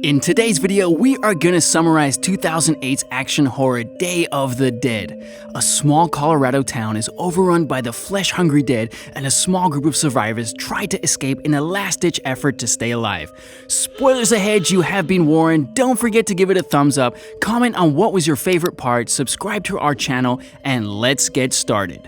In today's video, we are gonna summarize 2008's action horror Day of the Dead. A small Colorado town is overrun by the flesh-hungry dead, and a small group of survivors try to escape in a last-ditch effort to stay alive. Spoilers ahead, you have been warned. Don't forget to give it a thumbs up, comment on what was your favorite part, subscribe to our channel, and let's get started.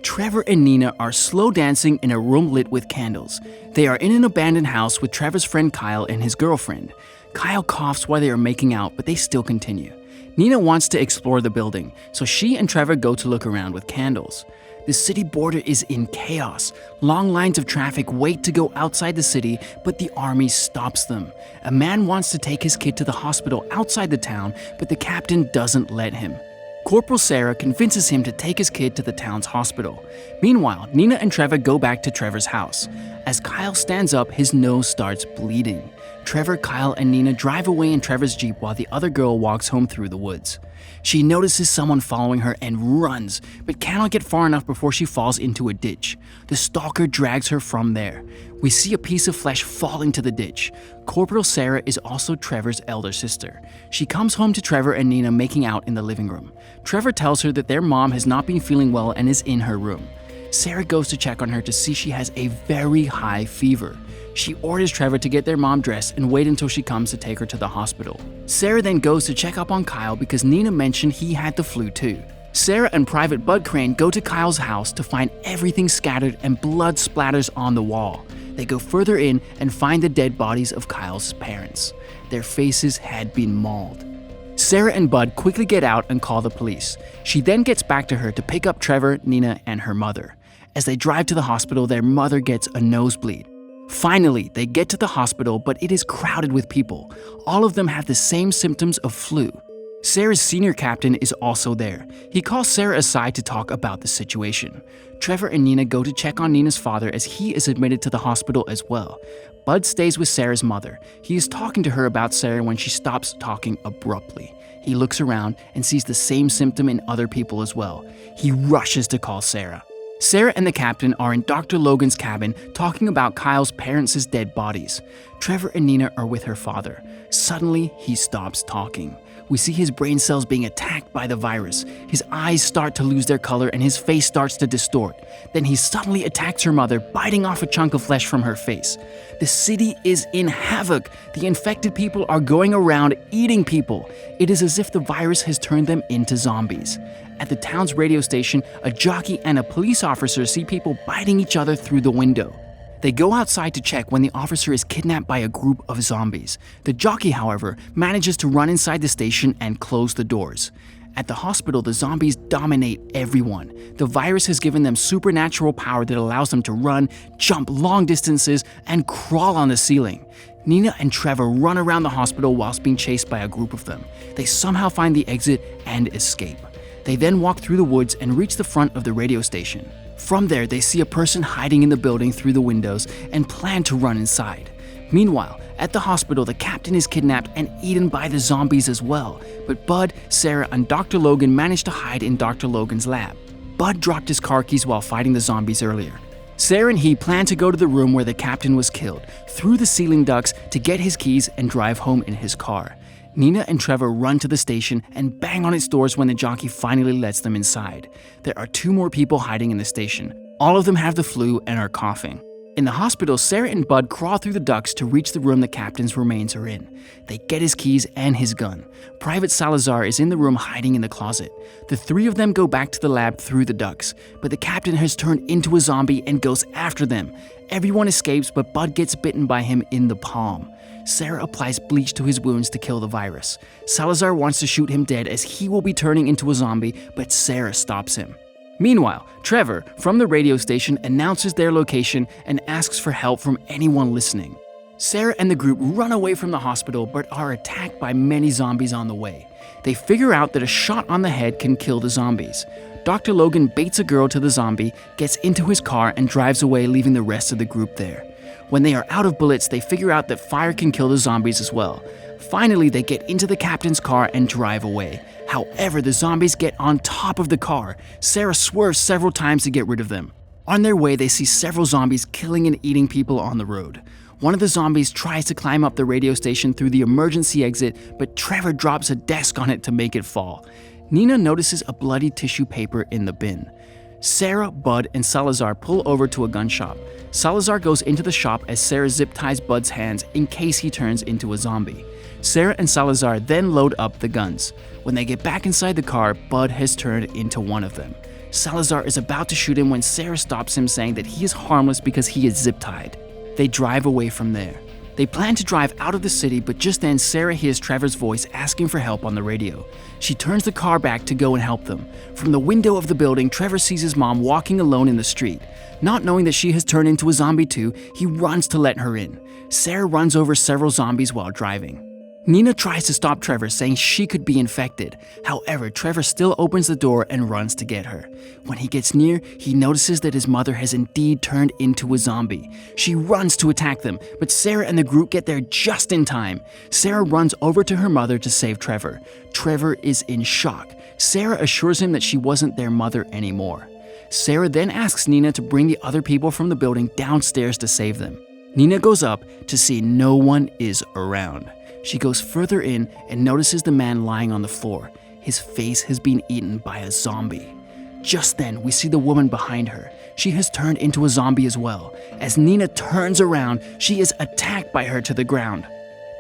Trevor and Nina are slow dancing in a room lit with candles. They are in an abandoned house with Trevor's friend Kyle and his girlfriend. Kyle coughs while they are making out, but they still continue. Nina wants to explore the building, so she and Trevor go to look around with candles. The city border is in chaos. Long lines of traffic wait to go outside the city, but the army stops them. A man wants to take his kid to the hospital outside the town, but the captain doesn't let him. Corporal Sarah convinces him to take his kid to the town's hospital. Meanwhile, Nina and Trevor go back to Trevor's house. As Kyle stands up, his nose starts bleeding. Trevor, Kyle, and Nina drive away in Trevor's Jeep while the other girl walks home through the woods. She notices someone following her and runs, but cannot get far enough before she falls into a ditch. The stalker drags her from there. We see a piece of flesh fall into the ditch. Corporal Sarah is also Trevor's elder sister. She comes home to Trevor and Nina making out in the living room. Trevor tells her that their mom has not been feeling well and is in her room. Sarah goes to check on her to see she has a very high fever. She orders Trevor to get their mom dressed and wait until she comes to take her to the hospital. Sarah then goes to check up on Kyle because Nina mentioned he had the flu too. Sarah and Private Bud Crane go to Kyle's house to find everything scattered and blood splatters on the wall. They go further in and find the dead bodies of Kyle's parents. Their faces had been mauled. Sarah and Bud quickly get out and call the police. She then gets back to her to pick up Trevor, Nina, and her mother. As they drive to the hospital, their mother gets a nosebleed. Finally, they get to the hospital, but it is crowded with people. All of them have the same symptoms of flu. Sarah's senior captain is also there. He calls Sarah aside to talk about the situation. Trevor and Nina go to check on Nina's father as he is admitted to the hospital as well. Bud stays with Sarah's mother. He is talking to her about Sarah when she stops talking abruptly. He looks around and sees the same symptom in other people as well. He rushes to call Sarah. Sarah and the captain are in Dr. Logan's cabin talking about Kyle's parents' dead bodies. Trevor and Nina are with her father. Suddenly, he stops talking. We see his brain cells being attacked by the virus. His eyes start to lose their color and his face starts to distort. Then he suddenly attacks her mother, biting off a chunk of flesh from her face. The city is in havoc. The infected people are going around eating people. It is as if the virus has turned them into zombies. At the town's radio station, a jockey and a police officer see people biting each other through the window. They go outside to check when the officer is kidnapped by a group of zombies. The jockey, however, manages to run inside the station and close the doors. At the hospital, the zombies dominate everyone. The virus has given them supernatural power that allows them to run, jump long distances, and crawl on the ceiling. Nina and Trevor run around the hospital whilst being chased by a group of them. They somehow find the exit and escape. They then walk through the woods and reach the front of the radio station. From there, they see a person hiding in the building through the windows and plan to run inside. Meanwhile, at the hospital, the captain is kidnapped and eaten by the zombies as well, but Bud, Sarah, and Dr. Logan manage to hide in Dr. Logan's lab. Bud dropped his car keys while fighting the zombies earlier. Sarah and he plan to go to the room where the captain was killed, through the ceiling ducts to get his keys and drive home in his car. Nina and Trevor run to the station and bang on its doors when the jockey finally lets them inside. There are 2 more people hiding in the station. All of them have the flu and are coughing. In the hospital, Sarah and Bud crawl through the ducts to reach the room the captain's remains are in. They get his keys and his gun. Private Salazar is in the room hiding in the closet. The 3 of them go back to the lab through the ducts, but the captain has turned into a zombie and goes after them. Everyone escapes, but Bud gets bitten by him in the palm. Sarah applies bleach to his wounds to kill the virus. Salazar wants to shoot him dead as he will be turning into a zombie, but Sarah stops him. Meanwhile, Trevor, from the radio station, announces their location and asks for help from anyone listening. Sarah and the group run away from the hospital but are attacked by many zombies on the way. They figure out that a shot on the head can kill the zombies. Dr. Logan baits a girl to the zombie, gets into his car, and drives away, leaving the rest of the group there. When they are out of bullets, they figure out that fire can kill the zombies as well. Finally, they get into the captain's car and drive away. However, the zombies get on top of the car. Sarah swerves several times to get rid of them. On their way, they see several zombies killing and eating people on the road. One of the zombies tries to climb up the radio station through the emergency exit, but Trevor drops a desk on it to make it fall. Nina notices a bloody tissue paper in the bin. Sarah, Bud, and Salazar pull over to a gun shop. Salazar goes into the shop as Sarah zip ties Bud's hands in case he turns into a zombie. Sarah and Salazar then load up the guns. When they get back inside the car, Bud has turned into one of them. Salazar is about to shoot him when Sarah stops him, saying that he is harmless because he is zip-tied. They drive away from there. They plan to drive out of the city, but just then Sarah hears Trevor's voice asking for help on the radio. She turns the car back to go and help them. From the window of the building, Trevor sees his mom walking alone in the street. Not knowing that she has turned into a zombie too, he runs to let her in. Sarah runs over several zombies while driving. Nina tries to stop Trevor, saying she could be infected. However, Trevor still opens the door and runs to get her. When he gets near, he notices that his mother has indeed turned into a zombie. She runs to attack them, but Sarah and the group get there just in time. Sarah runs over to her mother to save Trevor. Trevor is in shock. Sarah assures him that she wasn't their mother anymore. Sarah then asks Nina to bring the other people from the building downstairs to save them. Nina goes up to see no one is around. She goes further in and notices the man lying on the floor. His face has been eaten by a zombie. Just then, we see the woman behind her. She has turned into a zombie as well. As Nina turns around, she is attacked by her to the ground.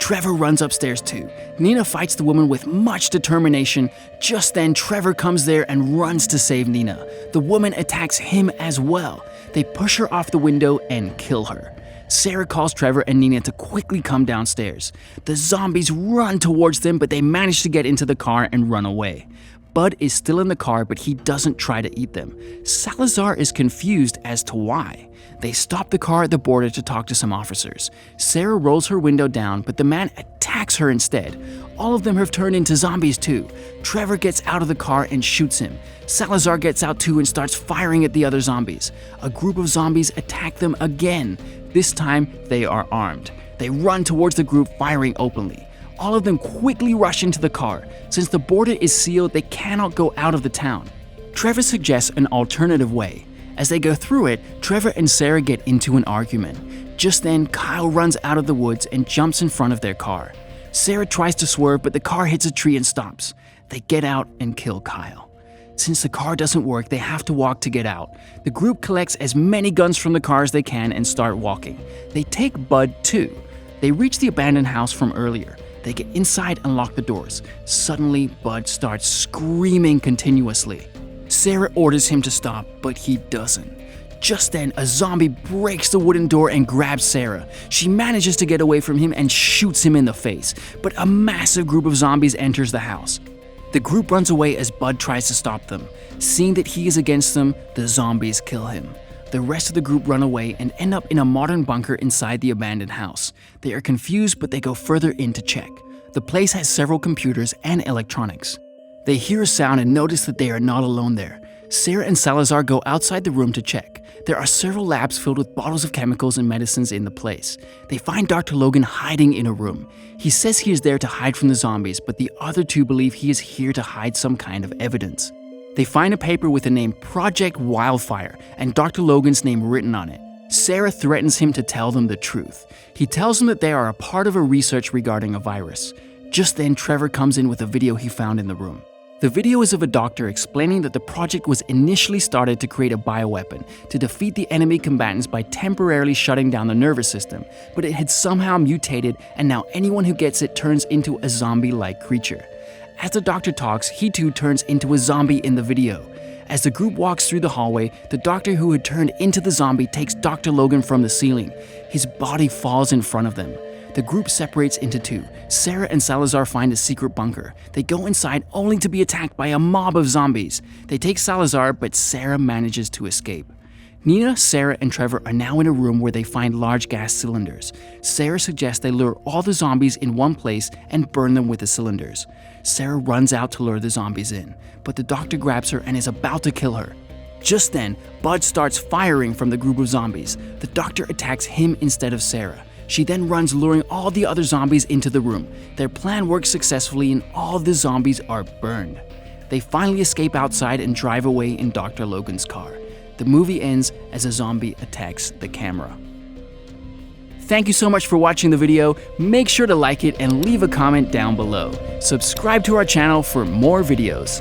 Trevor runs upstairs too. Nina fights the woman with much determination. Just then, Trevor comes there and runs to save Nina. The woman attacks him as well. They push her off the window and kill her. Sarah calls Trevor and Nina to quickly come downstairs. The zombies run towards them, but they manage to get into the car and run away. Bud is still in the car, but he doesn't try to eat them. Salazar is confused as to why. They stop the car at the border to talk to some officers. Sarah rolls her window down, but the man attacks her instead. All of them have turned into zombies too. Trevor gets out of the car and shoots him. Salazar gets out too and starts firing at the other zombies. A group of zombies attack them again. This time, they are armed. They run towards the group, firing openly. All of them quickly rush into the car. Since the border is sealed, they cannot go out of the town. Trevor suggests an alternative way. As they go through it, Trevor and Sarah get into an argument. Just then, Kyle runs out of the woods and jumps in front of their car. Sarah tries to swerve, but the car hits a tree and stops. They get out and kill Kyle. Since the car doesn't work, they have to walk to get out. The group collects as many guns from the car as they can and start walking. They take Bud too. They reach the abandoned house from earlier. They get inside and lock the doors. Suddenly, Bud starts screaming continuously. Sarah orders him to stop, but he doesn't. Just then, a zombie breaks the wooden door and grabs Sarah. She manages to get away from him and shoots him in the face, but a massive group of zombies enters the house. The group runs away as Bud tries to stop them. Seeing that he is against them, the zombies kill him. The rest of the group run away and end up in a modern bunker inside the abandoned house. They are confused, but they go further in to check. The place has several computers and electronics. They hear a sound and notice that they are not alone there. Sarah and Salazar go outside the room to check. There are several labs filled with bottles of chemicals and medicines in the place. They find Dr. Logan hiding in a room. He says he is there to hide from the zombies, but the other two believe he is here to hide some kind of evidence. They find a paper with the name Project Wildfire and Dr. Logan's name written on it. Sarah threatens him to tell them the truth. He tells them that they are a part of a research regarding a virus. Just then, Trevor comes in with a video he found in the room. The video is of a doctor explaining that the project was initially started to create a bioweapon to defeat the enemy combatants by temporarily shutting down the nervous system, but it had somehow mutated and now anyone who gets it turns into a zombie-like creature. As the doctor talks, he too turns into a zombie in the video. As the group walks through the hallway, the doctor who had turned into the zombie takes Dr. Logan from the ceiling. His body falls in front of them. The group separates into two. Sarah and Salazar find a secret bunker. They go inside only to be attacked by a mob of zombies. They take Salazar, but Sarah manages to escape. Nina, Sarah, and Trevor are now in a room where they find large gas cylinders. Sarah suggests they lure all the zombies in one place and burn them with the cylinders. Sarah runs out to lure the zombies in, but the doctor grabs her and is about to kill her. Just then, Bud starts firing from the group of zombies. The doctor attacks him instead of Sarah. She then runs, luring all the other zombies into the room. Their plan works successfully and all the zombies are burned. They finally escape outside and drive away in Dr. Logan's car. The movie ends as a zombie attacks the camera. Thank you so much for watching the video. Make sure to like it and leave a comment down below. Subscribe to our channel for more videos.